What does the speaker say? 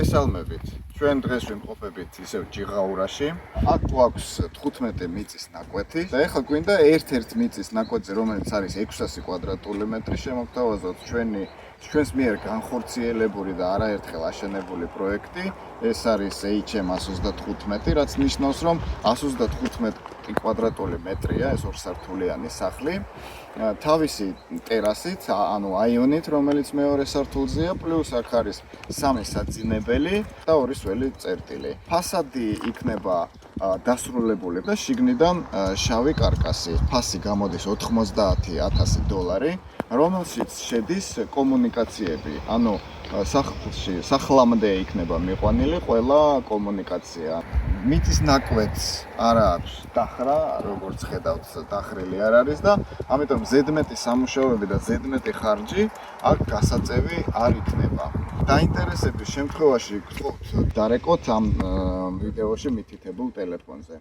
მოგესალმებით. ჩვენ დღეს ვიმყოფებით ისევ ჯიღაურაში. აქ გვაქვს 15 მიწის ნაკვეთი და ეხლა გვინდა ერთ-ერთ მიწის ნაკვეთზე, რომელიც არის 600 კვადრატული მეტრი შემოგთავაზოთ ჩვენს მიერ განხორციელებული და არაერთხელ აშენებული პროექტი. ეს არის HM135, რაც ნიშნავს, რომ 135 კვადრატული მეტრია ეს ორსართულიანი სახლი. თავისი ტერასით, ანუ აიონით, რომელიც მეორე სართულზეა, პლუს აქ არის 3 საძინებელი და 2 სველი წერტილი. ფასადი იქნება დასრულებული და შიგნიდან შავი კარკასი. ფასი გამოდის $90,000, რომელშიც შედის კომუნიკაციები, ანუ სახლამდე იქნება მიყვანილი ყველა კომუნიკაცია. მიწის ნაკვეთს არ აქვს დახრა, როგორც ხედავთ, დახრილი არ არის და ამიტომ ზედმეტი სამუშაოები და ზედმეტი ხარჯი აქ გასაწევი არ იქნება. დაინტერესების შემთხვევაში გთხოვთ დარეკოთ ამ ვიდეოში მითითებულ ტელეფონზე.